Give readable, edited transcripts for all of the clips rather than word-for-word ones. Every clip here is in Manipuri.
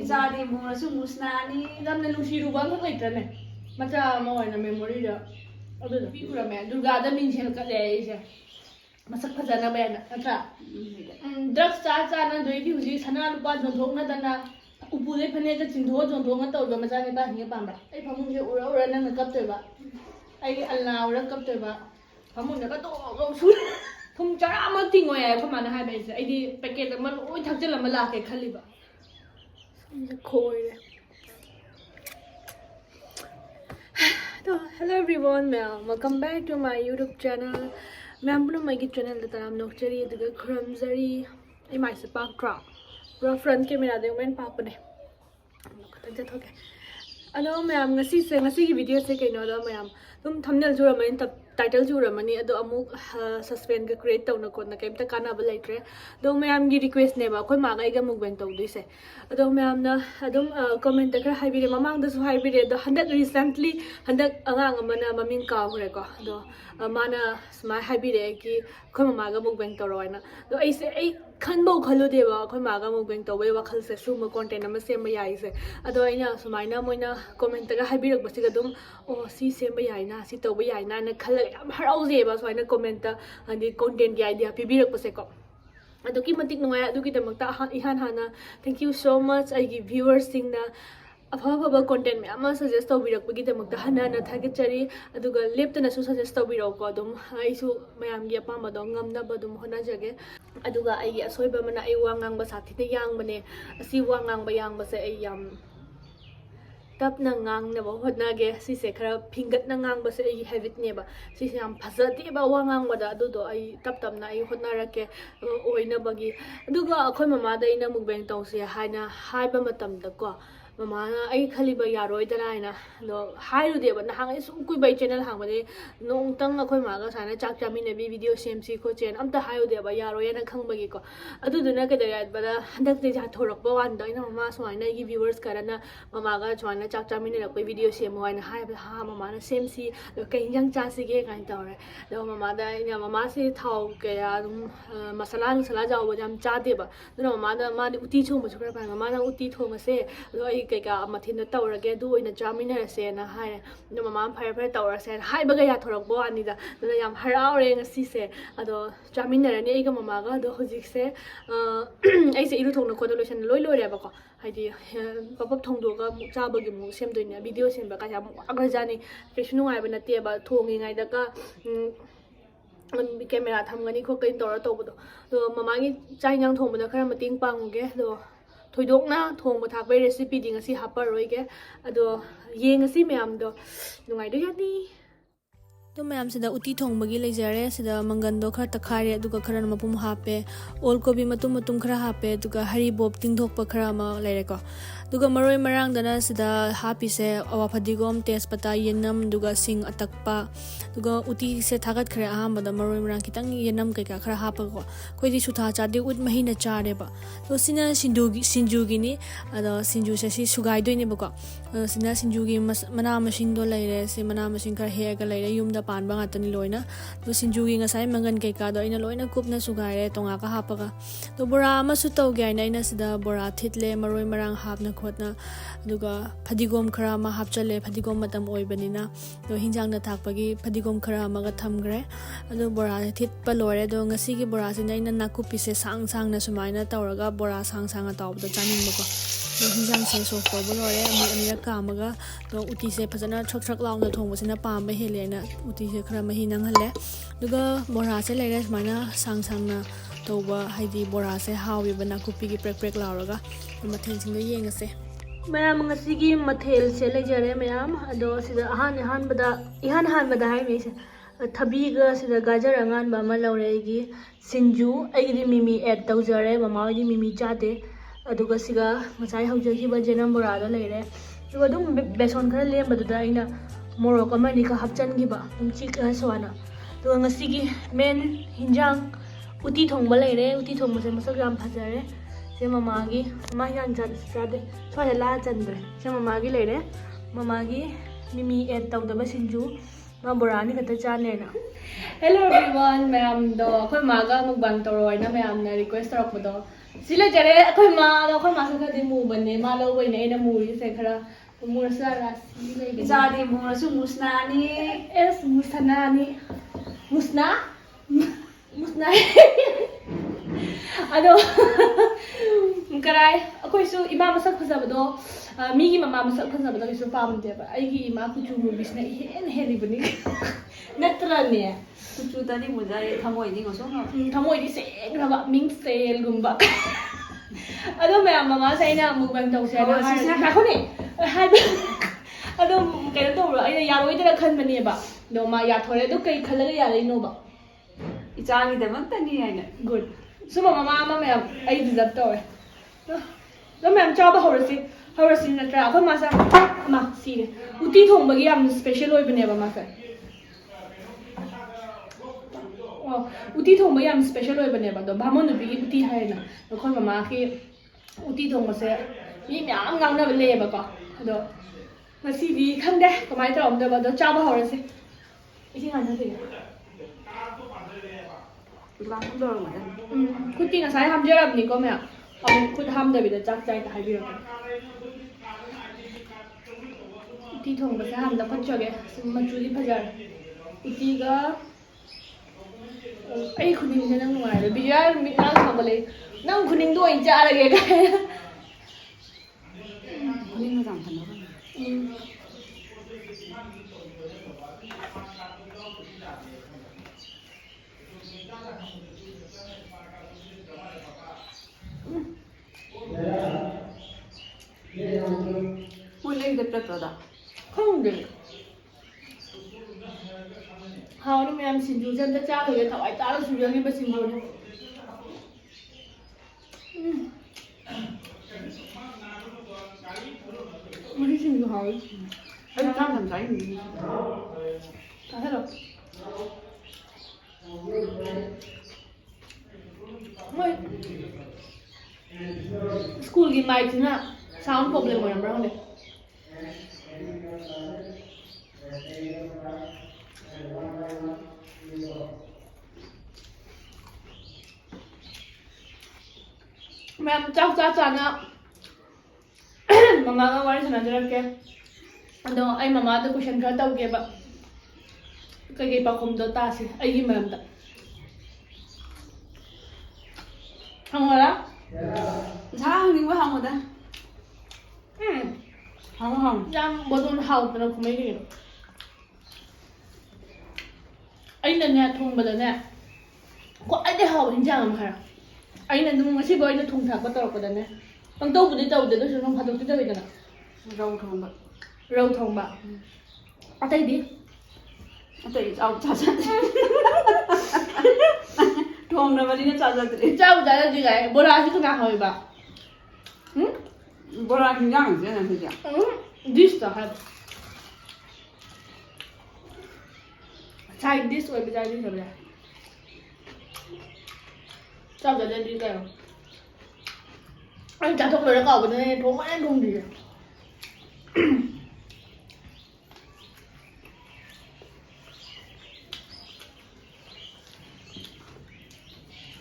Ichadi murasu musnani damne lusiru bang laitane macha ma oina memory da adu da pikura me durga da minchel ka le ise masak phajana ba na atra drugs cha na doi di huji sana lupa jonthok na dana upu le phane ka chindho jonthok na taw macha ni ba hinga pamba ai phamung je ura na kap toy ba ai alla ura kap toy ba phamung da ka to go su thum chara ma tingoy ai phama na hai ba ise ai di packet ma loi thakjal ma la ke khali ba Hello everyone, welcome back to my YouTube channel. I'm my channel that I'm not cherry the crumbsery. I might say park trap. Bro front camera they went pop on it. Okay. Hello ma'am, ngasi video se kay no da ma'am. Tum thumbnail jura man title jura mani ado amuk suspense ka create taw na ko na kaimta kana ba laitre. Do ma'am gi request ne ba khoi ma ga iga mukbang taw dui se. Ado ma'am na adum comment ta kar haibire mamang da su haibire do handak recently handak angang amana maming ka hore ko. Do mana smai haibire ki khoi ma ga mukbang taw roina. Do ai se ai khanbo khalo de ba khoi ma ga mukbang taw we wa khal se su ma content ama se ma yai se. Ado aina sumaina moina comment ta ga haibirak ba siga dum oh si se ma yai na si taw ba yai na khal am harauze ba so aina comment ta andi content gi idea pibirak pa se ko. Aduki matik nungay aduki damakta ihan hana thank you so much I give viewers sing na afaba content me ama suggest tawbirak pagi damakta hana na thagachari aduga lepta na su suggest tawbiraw ko dum ai su mayam gi apama do ngamna ba dum hona jage aduga ai asoiba mana ai wangang ba sathi na yang bane asi wangang ba yang ba se ai yam tap na ngang na ba hodna ge si se khara phingat na ngang ba se ai habit ne ba si se am phazati ba wangang ba da adu do ai tap na ai hodna ra ke oina bagi aduga akhoi mama da ina mukbang taw se haina haiba matam da ko mama na ai khali ba yaroi da na do hairu de ba na hang ai su kui bai channel hang ba de nong tang akhoi ma ga sana chak chami ne bi video sem si ko chen am ta hayu de ba yaroi na khang ba gi ko adu du na ke da ba da handak de ja thorak ba wan da ina mama so ai na gi viewers karana mama ga chwana chak chami ne koi video sem wa na hai ba ha mama na sem si do kai yang cha si ge kan taw re do mama da ina mama se thau ke ya masala ja ba jam cha de ba do mama da ma ni uti chong ba chukra ba mama na uti thong ma se do ai kai ka mathin da tawrage du ina jamina se na hai no mama phai tawra se hai ba ga ya thorak bo ani da do yam harau re ngasi se ado jamina ne ai ga mama ga do hojik se ai se iru thong na ko do lotion loi re ba ko hai di papap thong do ga cha ba gi mu sem doi ne video sem ba ka ya agar jani kesu ngai ba na te ba thongi ngai da ka camera thamgani ko kai tora to do mama gi chai nyang thong ba khara mating pang ge do thoidokna thongba thakbai recipe ding asi haparoi ge ado yeng asi mayam do nungai do yani तो मैम से उती थोंबगी लेजरे सिदा मंगन खर तखारे अदुगा खर मपुम हापे ओल कोबी मतुम खर हापे अदुगा हरी बोब तिंगथोक खर मा लेरेको दुगा मरोय मरांग दना सिदा हापी से अवा फदिगोम तेजपत्ता येनम दुगा सिंग अतकपा दुगा उती से थागत खरे आम बदा मरोय मरांग कितंग येनम कैका खर हापको कोइदि सुथा चादे उत महीना चारेबा तो सिना सिंजुगी नि अदा सिंजु से सि सुगाई दोइने बको सिना सिंजुगी मना मसिंग दो लेरे से मना मसिंग खर हेगा लेरे युमदा पान बा ngатani loina to sinjugi ngasai mangan kai ka do ina loina kupna sugaire tonga ka hapaga to bora ma su taw gai na ina sida bora thitle maroi marang hapna khotna aduga phadigom khara ma hapchale phadigom matam oibanina to hinjang na thakpagi phadigom khara ma ga thamgre adu bora thit pa lore do ngasi gi bora sina ina nakupi se sang na sumaina tawraga bora sang a taw do chaning bako hinjang se so ko bolore ami ra kamaga to uti se phajana thak law na thong basina pam ba hele na uti se khara mahi nang hale duga bora se lere mana sang na toba haidi bora se hawi bana kupi gi prek lawraga mathen sing do yeng ase mayam ngasi gi mathel se lejare mayam ado sida han bada hai me se thabi ga sida gajar angan ba ma lawre gi sinju ai gi mimi add tawjare mama gi mimi chate aduga siga masai haujagi ba jenam bora da leire duga dum beson khara lem baduda ina morok amani ka hapchan gi ba dum chik swana duga ngasi gi men hinjang uti thong ba leire uti thong se masak ram phajare se mama gi ma yan jan strade swa la chandre se mama gi leire mama gi mimi add taw da ba sinju ma bora ni kata chane na hello everyone ma'am do khoi ma ga mukbang tawroi na ma'am na request tarak do Sila jare akhoi ma sa khadi mu banne ma lo bai ne na mu ri se khara mu sa ra si lai ge Jadi murasu musnani. es musana ni musna musna ado karai akhoi su ima masak phajabado mi gi mama masak phajabado kisu pamde ba ai gi ima ku chu mu bisna hen heri bani natra ne Cucu tadi muda ya kamu ini ngosong apa? Thamoi di seng raba ming sel gumba ado ma'am mama sai na mukbang tawse ado ha ko ne ha ado kaino tawro aina yaroi dara khan bani ba do ma ya thore do kai khalaga ya lai no ba Icani dah mana ni aina? good so mama ma'am ai deserve tawre do ma'am chaba horasi na tra ko ma sa ma si uti thong bagi am special oi bane ba ma sa uti thong ba yam special oi bane ba do bhamon nu bi uti hai na do khoi mama ki uti thong ba se mi myam ngang na le ba ko do ngasi bi khang de kamai ta om da ba do cha ba hor se isi han na de Pulang dulu mana? kuti nga sai ham jerab ni ko me am kut ham da bi da chak chai ta hai bi ro uti thong ba se ham da phot choge ma chu di phajar uti ga ai khuning ne nang nuai re bi yar mi nang kham le nang khuning do in cha ra ge ka Ini macam mana? Mulai dapat pada. không được hào nó mẹ em xin chú chân ta cha rồi thảo ai ta là chú chân đi bắt xin chú đi mới đi xin chú hỏi Anh tham làm cái gì? ta hết rồi mới school cái mic chứ na sound problem rồi em này ma'am chao cha cha na mama ga wari sana jara ke ado ai mama da question kha tau ke ba kai pa khom do ta si ai gi ma'am da hangara Sao ni quá không rồi ta? Không. jam bodon hau na khumai gi ai na ne thong ba da ne ko ai de hau hinjang am khara ai na dum ngasi boy na thong thak ba tor ko da ne tang tau bu de tau de so nong phadok ti da na Rau không bật. rau thong ba atai di Tại rau chả chả. Thong nó mà đi nó chả chả thế. chao da da di gai bora si kana hoi ba Bữa nay mình nhang cái này thì chả. this to have side this way beside this over there chao da di gai anh chả thong rồi nó có cái thong anh thong gì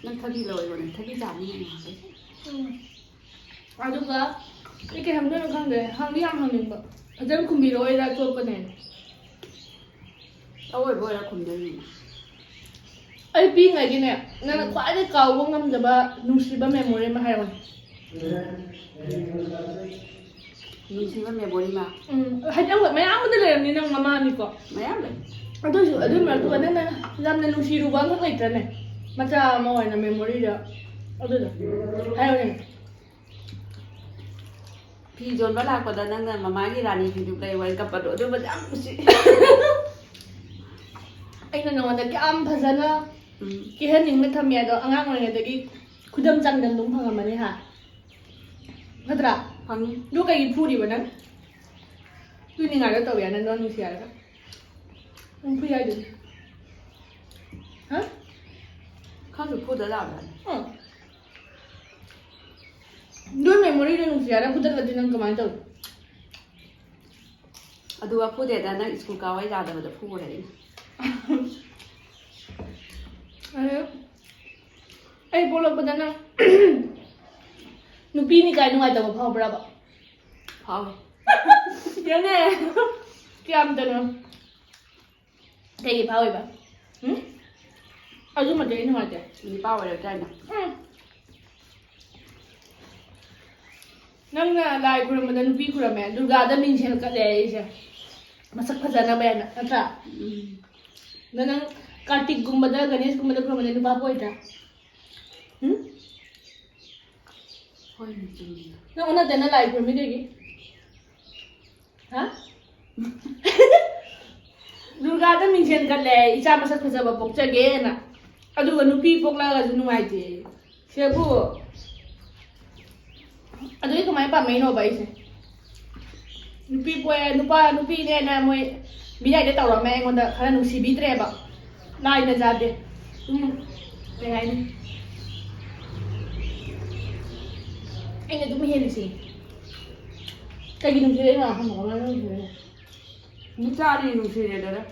Nó thay đi lời rồi này, thay đi giảm như này. aduga ike hamdo no khang de hang yam hang ning ba ajam kumbi roi ra chop ka ne Ôi bữa nay cùng đi. ai pi ngai gi ne na khwa de kaw wo ngam da ba nusi ba memory ma hai ron Mình xin mẹ bố đi mà. hai jam mai am de le ni nang mama ni ko Mẹ em đấy. ado ju adu ma tu na na jam na nusi ru ba ngak lai tra ne macha ma wai na memory da ado da hai ron Phi dồn bắt lạc vào đó năng là má đi làm gì thì chụp đây quay cặp vào đội đôi vật ấm gì. ai na no da kam phajana ki hen ning na thamya do angang ngai da gi khudam chang dan dum phanga mani ha khatra Không. lu kai gi phuri ba nan tu ni ngai da taw ya nan don ni sia da phu ya du ha Không được phút đó làm rồi. Dua memory dan usia ada putar lagi nang kemana tahu? Aduh phút để đang đang school cao ấy ra được phút đấy. Ayo, bolak pada nang 누비니 가이 누가있다고 파워브라봐. 파워. 얘네 끼암되는 되게 파워해봐. 응? 아줌마 되게 누가있대. 니 파워 이랬잖아. 응. nangna lai kuramada nupi kurame durga da min chel ka le ise masak phajana bayana atra nanang kartik gumbada ganesh gumbada kuramada nupa poita Hoi ni chini. na ona tena lai kurami degi ha durga da min chel ka le isa masak phajaba pokchage na aduga nupi pokla ga nu ai je shebu aduh itu kemana pak main apa sih? Nupi ni na moi bila dia tahu ramai yang onda karena nusi bitre apa, lain aja deh. Dengar ini. Ini tuh mihir sih. Kayak gini sih lah, kamu kalau nusi. Ni cari nusi ni dah.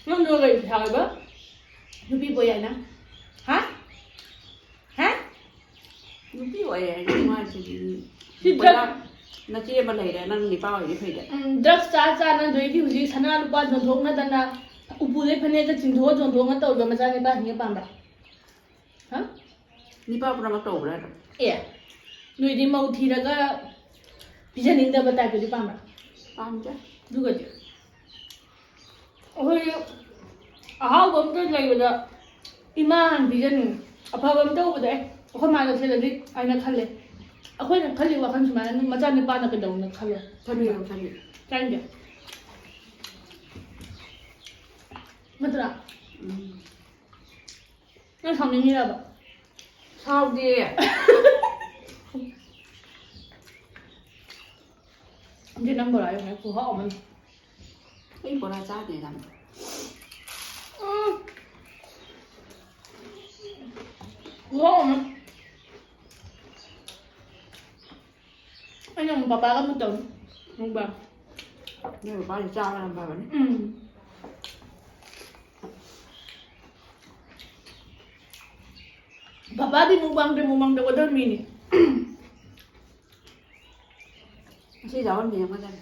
Yang dua kali tahu apa? Nupi boya na? Hah? Hah? Nupi vậy ni mai chini. Thì nó chia bên này năng ni pawo ni phải đấy. drugs cha na doi di huji sana lupa jonthong na dana upule phane ka chintho jonthong na taw ma cha ni ba hinga pamba ha Ni pawo pernah mau tahu berapa? e noi di mau thira ga bijaning da bata ko di pamba Paham je? duga di oi ahaw bam to lai bada iman bijaning apa bam to bada ko ma ga thela di aina khalle akhoi na khalli wa khan suma ma cha ni pa na ka daw na khalle Tadi yang tadi. Thank you. Matra, yang sama ni apa? Sao dia? Dia nombor ayo ni, aku hak man. Ini bola sao dia làm. Aku hak man. Anh yang papa kamu tahu, mubang. Nhưng mà bao giờ sao làm vào đấy. Papa di mubang dah wadah mini. Chỉ giấu anh gì mà đây.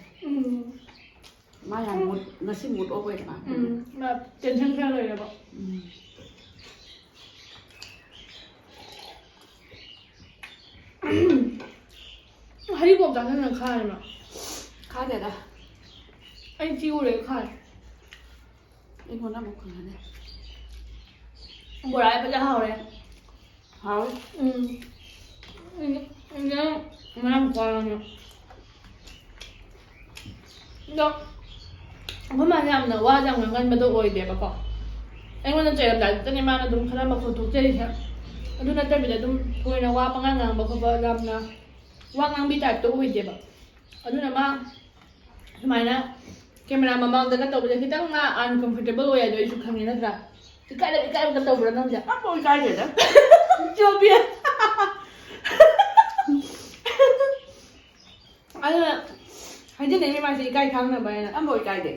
Mai là một nó xin một ô vậy mà. Mà tiền chân theo rồi là bảo. Hari bom tak nak khai mà. Khá đẹp à? Anh chiêu đấy khai. Anh muốn làm một con này. Bữa nay bây giờ hào đấy. Hảo. Anh nhớ mà làm con rồi. Đó. Hôm nay làm nữa qua rằng mình bắt đầu ôi đẹp bà. Anh muốn chơi làm đại, cho nên mà nó đúng khá là một thuộc chơi thế. Anh nói chơi bây giờ đúng ôi nó qua bằng ngang bà không phải làm na. Qua ngang bị đại tôi ôi đẹp bà. Anh nói mà mày nè, camera mà mang đến tàu bây giờ khi tăng mà uncomfortable ôi rồi chụp hình nó ra. Cái này cái tàu bữa nó ra. Áp ôi cái gì đó. Chưa biết. Anh là hay chứ này mà gì cay thắng là bài nè. Áp ôi cái gì.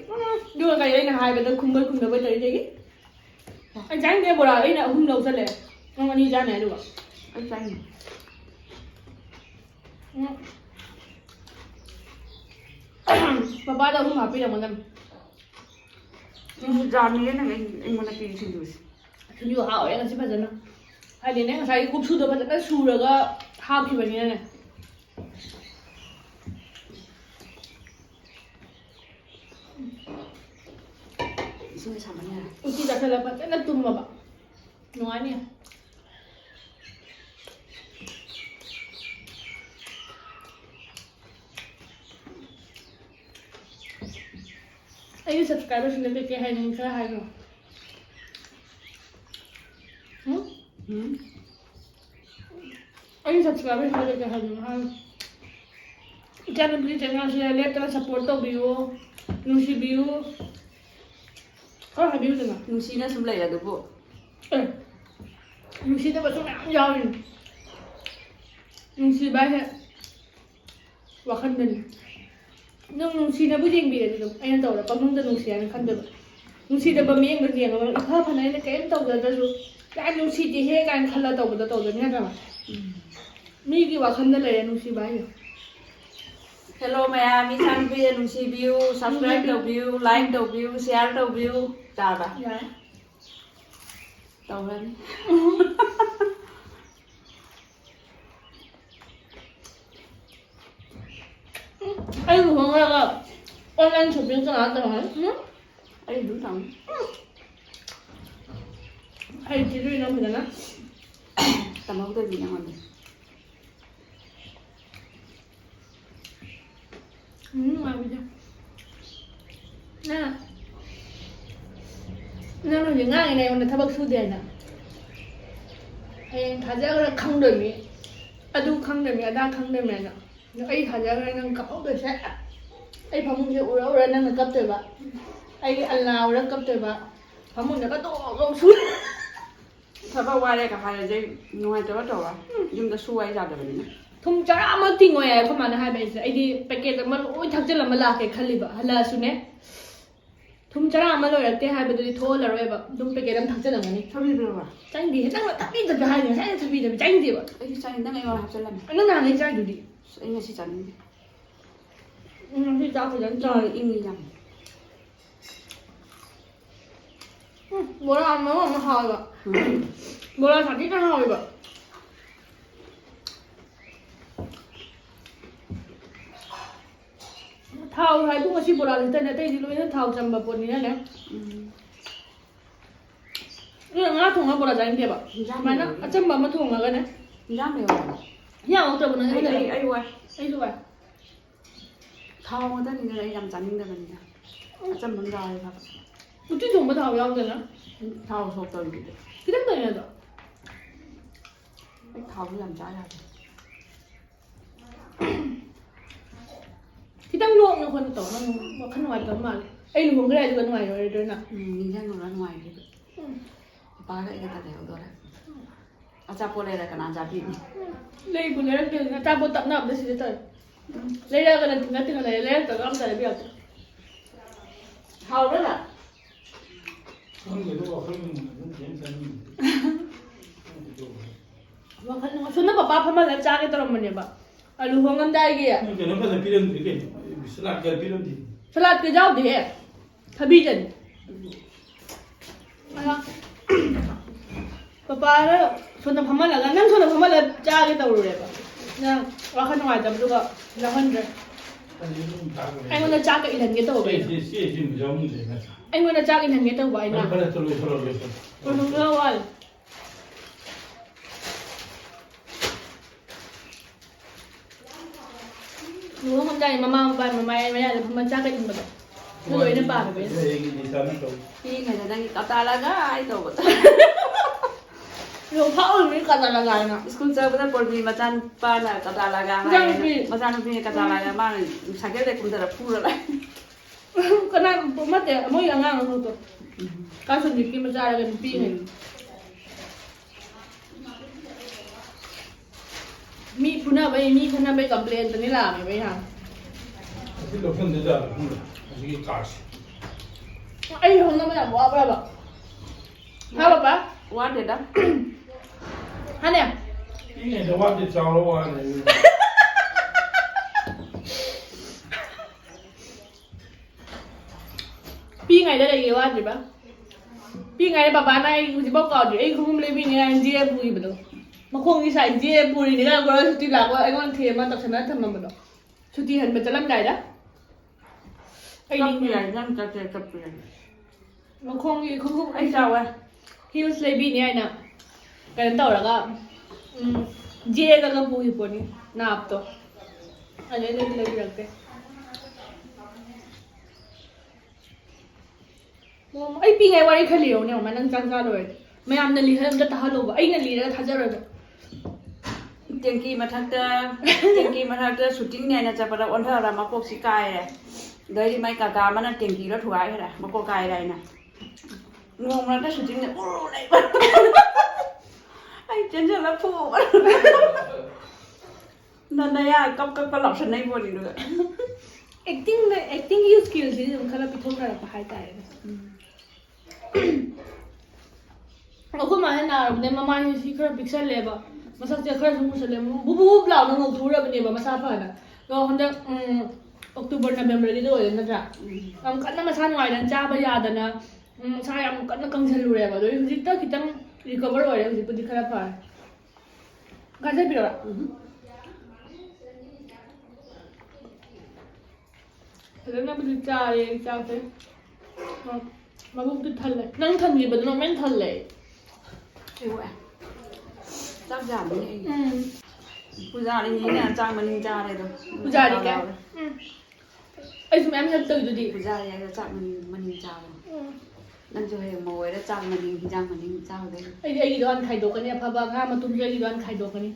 Đưa cái ấy là hai bên nó khung đôi bây giờ đấy. Anh tránh kia bữa nào ấy là hung đầu chân này. Không có đi ra này được. Anh xanh. Papa đâu không happy đâu mà làm. Nhưng ra này anh muốn là cái gì rồi. Thì nhiều hảo ấy là sẽ phải dân đâu. Hay đến đấy sai cúp su được bắt nó su được hao thì vậy này. Xin chào mọi người. Uti dah salah pakai nak tumba ba. Nói nè. Anh subscribers lên cái hay nên khá hay rồi. Anh subscribers lên cái hay rồi hay. Channel sẽ let tao support tao view, nusi view. Có hai view nữa. Nusi nó xung lại là được bộ. Nusi tao bắt đầu ăn giàu rồi. Nusi bay hết. Và khăn đần. Nhưng nusi nó bây giờ bị rồi. Anh tao là có mong tao nusi anh khăn đần. Nusi tao bấm miếng cái gì mà khá phần này là cái em tao giờ tao rồi. Cái nusi thì hết cái anh khăn là tao bắt đầu rồi nha các bạn. ꯃꯤꯒꯤ ꯋꯥꯈꯜꯗ ꯂꯩꯔꯦ ꯅꯨꯡꯁꯤꯕ ꯍꯥꯏꯁꯦ ꯍꯦꯜꯂꯣ ꯃꯌꯥꯝ ꯏꯆꯥ ꯅꯨꯄꯤꯗ ꯅꯨꯡꯁꯤꯕꯤꯌꯨ ꯁꯕꯁꯀ꯭ꯔꯥꯏꯕ ꯇꯧꯕꯤꯌꯨ ꯂꯥꯏꯛ ꯇꯧꯕꯤꯌꯨ ꯁꯤꯌꯥꯔ ꯇꯧꯕꯤꯌꯨ ꯇꯥꯕ ꯌꯥꯏ ꯇꯧꯔꯅꯤ ꯑꯩ ꯂꯨꯍꯣꯡꯉꯒ ꯑꯣꯟꯂꯥꯏꯟ ꯁꯣꯄꯤꯡ ꯀꯅꯥ ꯇꯧꯍꯟ ꯑꯩ ꯑꯗꯨꯝ ꯇꯧꯅꯤ ꯍꯩꯇ꯭ꯔꯤꯗꯣꯏꯅꯣ ꯐꯖꯅ ꯇꯝꯍꯧꯗ꯭ꯔꯗꯤ ꯅꯉꯣꯟꯗ ꯅꯨꯡꯉꯥꯏꯕꯤꯗ ꯅꯪ ꯍꯧꯖꯤꯛ ꯉꯥꯡꯉꯤꯅꯦ ꯑꯩꯉꯣꯟꯗ ꯊꯕꯛ ꯁꯨꯗꯦ ꯍꯥꯏꯅ ꯍꯌꯦꯡ ꯊꯥꯖꯈ꯭ꯔ ꯈꯪꯗꯣꯏꯅꯤ ꯑꯗꯨ ꯈꯪꯗꯣꯏꯅꯤ ꯑꯗꯥ ꯈꯪꯗꯣꯏꯅꯤ ꯍꯥꯏꯅ ꯑꯩ ꯊꯥꯖꯈ꯭ꯔ ꯅꯪ ꯀꯞꯍꯧꯗꯣꯏꯁꯦ ꯑꯩ ꯐꯃꯨꯡꯁꯦ ꯎꯔ ꯎꯔ ꯅꯪꯅ ꯀꯞꯇꯣꯏꯕ ꯑꯩꯒꯤ ꯑꯜꯅꯥ ꯎꯔ ꯀꯞꯇꯣꯏꯕ ꯐꯃꯨꯡꯗꯒ ꯗꯣꯛ ꯁꯨ ꯊꯕꯛ ꯋꯥꯔꯦꯒ ꯍꯥꯏꯔꯗꯤ ꯅꯨꯡꯉꯥꯏꯇꯕ ꯇꯧꯔ ꯌꯨꯝꯗ ꯁꯨ ꯋꯥꯏ ꯌꯥꯗꯕꯅꯤꯅ ꯊꯨꯝ ꯆꯔꯥ ꯑꯃ ꯇꯤꯡꯉꯣꯏ ꯍꯥꯏ ꯑꯩꯈꯣꯏ ꯃꯥꯅ ꯍꯥꯏꯕ ꯑꯩꯁꯦ ꯑꯩꯗꯤ ꯄꯦꯀꯦꯠ ꯑꯃ ꯂꯣꯏ ꯊꯛꯆꯤꯜꯂꯝꯃ ꯂꯥꯛꯀꯦ ꯈꯜꯂꯤꯕ ꯍꯜꯂꯛꯑꯁꯨꯅꯦ ꯊꯨꯝ ꯆꯔꯥ ꯑꯃ ꯂꯣꯏꯔꯛꯇꯦ ꯍꯥꯏꯕꯗꯨꯗꯤ ꯊꯣꯛꯍꯜꯂꯔꯣꯏꯕ ꯑꯗꯨꯝ ꯄꯦꯀꯦꯠ ꯑꯃ ꯊꯛꯆꯤꯜꯂꯝꯒꯅꯤ ꯊꯕꯤꯕ꯭ꯔꯕ ꯆꯪꯗꯦ ꯅꯪꯅ ꯊꯛꯄꯤꯗꯕ ꯍꯥꯏꯅꯤ ꯉꯁꯥꯏꯅ ꯊꯛꯄꯤꯗꯕ ꯆꯪꯗꯦꯕ ꯑꯩꯗꯤ ꯆꯥꯅꯤꯡ ꯅꯪ ꯑꯩꯉꯣꯟꯗ ꯍꯥꯞꯆꯤꯜꯂꯝꯃꯦ ꯅꯪ ꯅꯍꯥꯟꯒꯩ ꯆꯥꯏꯗꯨꯗꯤ ꯑꯩ ꯉꯁꯤ ꯆꯥꯅꯤꯡꯗꯦ ꯉꯁꯤ ꯆꯥꯛ ꯐꯖꯅ ꯆꯥꯔꯦ ꯏꯪꯉꯤ ꯌꯥꯝ ꯕꯣꯔꯥ ꯑꯃ ꯍꯥꯎꯋꯦꯕ ꯕꯣꯔꯥ ꯁꯥꯊꯤꯅ ꯍꯥꯎꯋꯦꯕ ꯊꯥꯎ ꯍꯥꯏꯕꯨ ꯉꯁꯤ ꯕꯣꯔꯥ ꯈꯛꯇꯅꯦ ꯑꯇꯩꯗꯤ ꯂꯣꯏꯅ ꯊꯥꯎ ꯆꯝꯕ ꯄꯣꯠꯅꯤꯅꯅꯦ ꯉꯥ ꯊꯣꯡꯉꯒ ꯕꯣꯔꯥ ꯆꯥꯅꯤꯡꯗꯦꯕ ꯁꯨꯃꯥꯏꯅ ꯑꯆꯝꯕ ꯑꯃ ꯊꯣꯡꯉꯒꯅꯦ ꯏꯟꯖꯥꯡ ꯂꯩꯍꯧꯕꯅꯦ ꯍꯤꯟꯖꯥꯡ ꯉꯧꯇ꯭ꯔꯕꯣ ꯅꯪ ꯑꯩ ꯋꯥꯏ ꯑꯩꯁꯨ ꯋꯥꯏ ꯊꯥꯎ ꯉꯥꯛꯇꯅꯤꯗꯅ ꯑꯩ ꯌꯥꯝ ꯆꯥꯅꯤꯡꯗꯕꯅꯤꯅ ꯑꯆꯝꯕ ꯑꯃ ꯆꯥꯔꯦ ꯐꯕ ꯎꯇꯤ ꯊꯣꯡꯕ ꯊꯥꯎ ꯌꯥꯎꯗꯅ ꯊꯥꯎ ꯁꯣꯛ ꯇꯧꯔꯤꯗꯨꯗꯤ ꯈꯤꯇꯪ ꯇꯧꯅꯦ ꯑꯗꯣ ꯑꯩ ꯊꯥꯎꯁꯨ ꯌꯥꯝ ꯆꯥ ꯌꯥꯗꯦ ꯈꯤꯇꯪ ꯂꯣꯛꯅ ꯈꯣꯠꯅ ꯇꯧ ꯅꯪ ꯋꯥꯈꯜ ꯅꯨꯡꯉꯥꯏꯇꯕ ꯃꯥꯜꯂꯦ ꯑꯩ ꯂꯨꯍꯣꯡꯈ꯭ꯔꯦ ꯑꯗꯨꯒ ꯅꯨꯡꯉꯥꯏꯔꯣꯏꯗꯣꯏꯅ ꯅꯤꯡꯁꯤꯡꯉꯨꯔ ꯅꯨꯡꯉꯥꯏꯈꯤꯕ ꯏꯄꯥꯒ ꯑꯩꯒ ꯂꯩꯍꯧꯗꯣꯔꯦ ꯑꯆꯥꯄꯣꯠ ꯂꯩꯔ ꯀꯅꯥ ꯆꯥꯕꯤꯅꯤ ꯂꯩꯕꯨ ꯂꯩꯔꯛꯇꯦ ꯑꯆꯥꯄꯣꯠ ꯇꯞꯅꯕꯗ ꯁꯤꯗ ꯇꯧꯔꯦ ꯂꯩꯔꯛꯑꯒꯅ ꯇꯤꯡꯉ ꯂꯩꯔꯦ ꯂꯩꯔꯛꯇ꯭ꯔꯒ ꯑꯝꯇ ꯂꯩꯕꯤꯔꯛꯇꯦ ꯍꯥꯎꯕ꯭ꯔꯥ ꯋꯥꯈꯜ ꯁꯣꯝꯗ ꯄꯄꯥ ꯐꯝꯍꯜꯂꯒ ꯆꯥꯒꯦ ꯇꯧꯔꯝꯕꯅꯦꯕ ꯑꯂꯨ ꯍꯣꯡꯉꯝꯗꯥꯏꯒꯤ ꯀꯩꯅꯣ ꯐꯖꯅ ꯄꯤꯔꯝꯗ꯭ꯔꯤ ꯀꯩꯅꯣ ꯁꯂꯥꯠꯀ ꯄꯤꯔꯝꯗ꯭ꯔꯤ ꯁꯂꯥꯠꯀ ꯌꯥꯎꯗꯦꯍꯦ ꯊꯕꯤꯖꯅꯤ ꯄꯄꯥꯅ ꯁꯣꯝꯗ ꯐꯝꯍꯜꯂꯒ ꯅꯪ ꯁꯣꯝꯗ ꯐꯝꯍꯜꯂꯒ ꯆꯥꯒꯦ ꯇꯧꯔꯨꯔꯦꯕ ꯅꯪ ꯋꯥꯈꯜ ꯅꯨꯡꯉꯥꯏꯇꯕꯗꯨꯒ ꯌꯥꯎꯍꯟꯗ꯭ꯔꯦ ꯑꯩꯉꯣꯟꯗ ꯆꯥꯛꯀꯏꯜꯍꯟꯒꯦ ꯇꯧꯕ ꯑꯩꯉꯣꯟꯗ ꯆꯥꯛ ꯏꯜꯍꯟꯒꯦ ꯇꯧꯕ ꯑꯩꯅ ꯋꯥꯂꯦ ꯂꯨꯍꯣꯡꯉꯝꯗꯥꯏ ꯃꯃꯥ ꯃꯄꯥ ꯃꯃꯥꯏ ꯃꯌꯥꯗ ꯐꯝꯃ ꯆꯥꯛꯀ ꯏꯟꯕꯗꯣ ꯑꯗꯨ ꯂꯣꯏꯅ ꯄꯥꯝꯃꯦꯕ ꯄꯤꯉꯩꯗ ꯅꯪꯒꯤ ꯀꯇꯥꯂꯒ ꯑꯩ ꯇꯧꯕꯗ ꯐꯥꯎꯔꯤꯕꯅꯤ ꯀꯇꯥꯂꯒꯥꯏꯅ ꯁ꯭ꯀꯨꯜ ꯆꯠꯄꯗ ꯄꯣꯔꯕꯤ ꯃꯆꯥꯅꯨꯄꯥꯅ ꯀꯇꯥꯂꯒ ꯍꯥꯏꯌꯦ ꯃꯆꯥꯅꯨꯄꯤꯅ ꯀꯇꯥꯂꯒ ꯃꯥꯅ ꯁꯥꯏꯀꯜꯗ ꯀꯨꯝꯊꯔ ꯐꯨꯔ ꯂꯥꯛꯑꯦ ꯀꯅꯥ ꯅꯠꯇꯦ ꯃꯣꯏ ꯑꯉꯥꯡ ꯑꯃꯗꯣ ꯀꯥꯁꯟꯗꯤꯛꯀꯤ ꯃꯆꯥꯔꯒ ꯅꯨꯄꯤꯉꯩ ꯃꯤ ꯐꯨꯅꯕꯩ ꯃꯤ ꯈꯠꯅꯕꯩ ꯀꯝꯄ꯭ꯂꯦꯟꯇꯅꯤ ꯂꯥꯛꯑꯃꯦꯕ ꯑꯩ ꯍꯥꯟꯅ ꯑꯩ ꯍꯣꯡꯅꯕ ꯌꯥꯝ ꯋꯥꯕ꯭ꯔꯕ ꯍꯥ ꯄꯄꯥ ꯋꯥꯗꯦꯗ ꯍꯥꯅꯦ ꯏꯅꯦꯗ ꯋꯥꯗꯦ ꯆꯥꯎꯔ ꯋꯥꯅꯦ ꯄꯤꯉꯩꯗ ꯂꯩꯒꯦ ꯋꯥꯗ꯭ꯔꯤꯕ ꯄꯤꯉꯩꯗ ꯕꯕꯥꯅ ꯑꯩ ꯍꯧꯖꯤꯛꯐꯥꯎ ꯀꯥꯎꯗ꯭ꯔꯤ ꯑꯩ ꯈꯣꯡꯎꯞ ꯂꯩꯕꯤꯅꯤ ꯍꯥꯏꯅ ꯖꯤꯔ ꯄꯨꯈꯤꯕꯗꯣ ꯃꯈꯣꯡꯒꯤ ꯁꯥꯏꯠ ꯖꯤꯔ ꯄꯨꯔꯤꯅꯤ ꯈꯔ ꯁꯨꯇꯤ ꯂꯥꯛꯄ ꯑꯩꯉꯣꯟꯗ ꯊꯦꯝꯃ ꯇꯧꯁꯟꯅ ꯊꯝꯃꯝꯕꯗꯣ ꯁꯨꯇꯤ ꯍꯟꯕ ꯆꯠꯂꯝꯗꯥꯏꯗ ꯆꯞꯄꯨ ꯌꯥꯏ ꯅꯪ ꯆꯠꯇꯦ ꯆꯞꯄꯨ ꯌꯥꯏ ꯃꯈꯣꯡꯒꯤ ꯈꯣꯡꯎꯞ ꯑꯩ ꯆꯥꯎꯋꯦ ꯍꯤꯜꯁ ꯂꯩꯕꯤꯅꯤ ꯍꯥꯏꯅ kalian tahu lah kak dia kagak puhi poni naap to ada lagi ragte ai pi ngai wari khali yo ne ma nang chang cha loi mayam na li ham da ta halo ba ai na li ra tha jar ba ꯇꯦꯡꯀꯤ ꯃꯊꯛꯇ ꯁꯨꯇꯤꯡ ꯅꯦꯅ ꯆꯠꯄꯗ ꯑꯣꯟꯊꯔ ꯃꯀꯣꯛꯁꯤ ꯀꯥꯏꯔꯦ ꯒꯥꯔꯤ ꯃꯥꯏ ꯀꯥꯀꯥ ꯑꯃꯅ ꯇꯦꯡꯀꯤꯗꯣ ꯊꯨꯒꯥꯏꯈ꯭ꯔꯦ ꯃꯀꯣꯛ ꯀꯥꯏꯔꯦ ꯑꯩꯅ ꯅꯣꯡ ꯃꯔꯛꯇ ꯁꯨꯇꯤꯡꯅ ꯎꯔꯨ ꯂꯩꯕ ꯑꯩ ꯆꯦꯟꯁꯤꯜꯂ ꯐꯨꯕ ꯅꯅꯌꯥ ꯀꯞ ꯂꯥꯎꯁꯟꯅꯩ ꯄꯣꯠꯅꯤꯗꯨꯒ acting skills is khara pithokra hai ta hai ko ma na ne mama ni si khara pixel leba ꯃꯁꯛꯁꯦ ꯈꯔꯁꯨ ꯃꯨꯁꯜꯂꯦ ꯕꯨꯕꯨꯞ ꯂꯥꯎꯅ ꯉꯧꯊꯣꯛꯎꯔꯕꯅꯦꯕ ꯃꯁꯥ ꯐꯅ ꯑꯗꯣ ꯍꯟꯗꯛ ꯑꯣꯛꯇꯣꯕꯔ ꯅꯕꯦꯝꯕꯔꯒꯤꯗ ꯑꯣꯏꯔꯦ ꯅꯠꯇ꯭ꯔꯥ ꯌꯥꯝ ꯀꯟꯅ ꯃꯁꯥ ꯅꯨꯡꯉꯥꯏꯗꯅ ꯆꯥꯕ ꯌꯥꯗꯅ ꯃꯁꯥ ꯌꯥꯝ ꯀꯟꯅ ꯀꯪꯁꯜꯂꯨꯔꯦꯕ ꯑꯗꯣ ꯍꯧꯖꯤꯛꯇ ꯈꯤꯇꯪ ꯔꯤꯀቨꯔ ꯑꯣꯏꯔꯦ ꯍꯧꯖꯤꯛꯄꯨꯗꯤ ꯈꯔ ꯐꯔꯦ ꯉꯥꯏꯖꯕꯤꯔꯣ ꯐꯖꯅꯕꯨꯗꯤ ꯆꯥꯔꯦ ꯆꯥꯛꯁꯦ ꯃꯕꯨꯛꯇꯤ ꯊꯜꯂꯦ ꯅꯪ ꯊꯟꯈꯤꯕꯗꯨ ꯅꯣꯔꯃꯦꯜ ꯊꯜꯂꯦ ꯆꯥꯛ ꯌꯥꯝꯕꯅꯦ ꯑꯩ ꯄꯨꯖꯥꯔꯤꯅꯤꯅ ꯆꯥꯛ ꯃꯅꯤꯡ ꯆꯥꯔꯦꯗꯣ ꯄꯨꯖꯥꯔꯤ ꯀꯥꯏ ꯑꯩꯁꯨ ꯃꯌꯥꯝ ꯍꯦꯜꯞ ꯇꯧꯋꯤꯗꯨꯗꯤ ꯄꯨꯖꯥꯔꯤ ꯍꯥꯏꯗꯣ ꯆꯥꯛ ꯃꯅꯤꯡ ꯆꯥꯕ ꯅꯪꯁꯨ ꯍꯌꯦꯡ ꯃꯧ ꯑꯣꯏꯔ ꯆꯥꯛ ꯃꯅꯤꯡ ꯍꯤꯟꯖꯥꯡ ꯃꯅꯤꯡ ꯆꯥꯍꯧꯗꯣꯏꯅꯤ ꯑꯩꯗꯤ ꯑꯩꯒꯤꯗꯣ ꯍꯥꯟꯅ ꯈꯥꯏꯗꯣꯛꯀꯅꯤ ꯑꯐꯕ ꯉꯥ ꯃꯇꯨꯡꯁꯨ ꯑꯩꯒꯤꯗꯣ ꯍꯥꯟꯅ ꯈꯥꯏꯗꯣꯛꯀꯅꯤ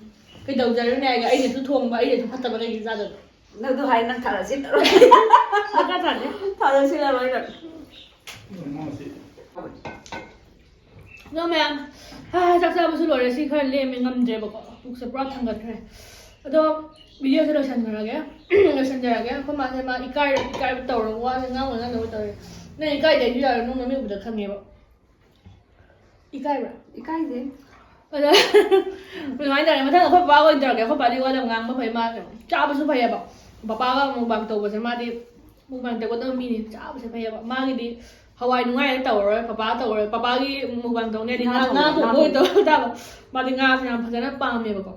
ꯀꯩꯗꯧꯖꯔꯨꯅꯦ ꯍꯥꯏꯒ ꯑꯩꯅꯁꯨ ꯊꯣꯡꯕ ꯑꯩꯅꯁꯨ ꯐꯠꯇꯕ ꯀꯩꯒꯤ ꯆꯥꯗꯕ ꯅꯪꯗꯣ ꯍꯥꯏ ꯅꯪ ꯊꯥꯔꯁꯤ ꯗꯔꯀꯥꯔ ꯇꯥꯗꯦ ꯊꯥꯔꯁꯤꯜꯂꯔꯣꯏ ꯅꯪ ꯑꯗꯣ ꯃꯌꯥꯝ ꯆꯥꯛ ꯆꯥꯕꯁꯨ ꯂꯣꯏꯔꯦ ꯁꯤ ꯈꯔ ꯂꯦꯝꯃꯦ ꯉꯝꯗ꯭ꯔꯦꯕꯀꯣ ꯄꯨꯛꯁꯦ ꯄꯨꯔꯥ ꯊꯪꯒꯠꯈ꯭ꯔꯦ ꯑꯗꯣ ꯚꯤꯗꯤꯑꯣꯁꯦ ꯂꯣꯏꯁꯟꯖꯔꯒꯦ ꯑꯩꯈꯣꯏ ꯃꯥꯁꯦ ꯃꯥ ꯏꯀꯥꯏꯕ ꯇꯧꯔꯒ ꯋꯥꯁꯦ ꯉꯥꯡꯅꯕ ꯇꯧꯔꯦ ꯅꯪ ꯏꯀꯥꯏꯗꯩꯁꯨ ꯌꯥꯔꯣ ꯅꯪ ꯃꯃꯤꯡ ꯎꯕꯗ ꯈꯪꯉꯦꯕ ꯏꯀꯥꯏꯕ꯭ꯔꯥ ꯏꯀꯥꯏꯗꯦ ꯑꯗ ꯑꯗꯨꯃꯥꯏꯅ ꯇꯧꯔꯦ ꯃꯊꯪ ꯑꯩꯈꯣꯏ ꯕꯕꯥ ꯑꯣꯏꯅ ꯇꯧꯔꯒꯦ ꯑꯩꯈꯣꯏ ꯕꯥꯗꯤ ꯋꯥ ꯉꯥꯡꯕ ꯐꯩ ꯃꯥ ꯆꯥꯕꯁꯨ ꯐꯩꯌꯦꯕ ꯕꯕꯥꯒ ꯃꯨꯛꯕꯥꯡ ꯇꯧꯕꯁꯦ ꯃꯥꯗꯤ ꯃꯨꯛꯕꯥꯡ ꯇꯧꯒꯗꯕ ꯃꯤꯅꯤ ꯆꯥꯕꯁꯦ ꯐꯩꯌꯦꯕ ꯃꯥꯒꯤꯗꯤ ꯍꯋꯥꯏ ꯅꯨꯡꯉꯥꯏꯔ ꯇꯧꯔꯔꯣꯏ ꯄꯄꯥ ꯇꯧꯔꯔꯣꯏ ꯄꯄꯥꯒꯤ ꯃꯨꯛꯕꯥꯡ ꯇꯧꯅꯦꯗꯤ ꯉꯥ ꯊꯣꯡꯕ ꯑꯣꯏꯅ ꯇꯧꯔ ꯇꯥꯕ ꯃꯥꯗꯤ ꯉꯥꯁꯦ ꯌꯥꯝ ꯐꯖꯅ ꯄꯥꯝꯃꯦꯕꯀꯣ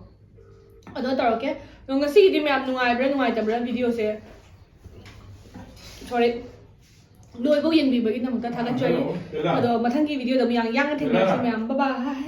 ꯑꯗꯣ ꯇꯧꯔꯛꯀꯦ ꯑꯗꯣ ꯉꯁꯤꯒꯤꯗꯤ ꯃꯌꯥꯝ ꯅꯨꯡꯉꯥꯏꯕ꯭ꯔꯥ ꯅꯨꯡꯉꯥꯏꯇꯕ꯭ꯔꯥ ꯚꯤꯗꯤꯑꯣꯁꯦ ꯁꯣꯔꯤ ꯂꯣꯏꯕꯧ ꯌꯦꯡꯕꯤꯕꯒꯤꯗꯃꯛꯇ ꯊꯥꯒꯠꯆꯔꯤ ꯑꯗꯣ ꯃꯊꯪꯒꯤ ꯚꯤꯗꯤꯑꯣꯗ ꯌꯥꯡꯅ ꯊꯦꯡꯅꯔꯁꯤ ꯃꯌꯥꯝ ꯕꯕꯥ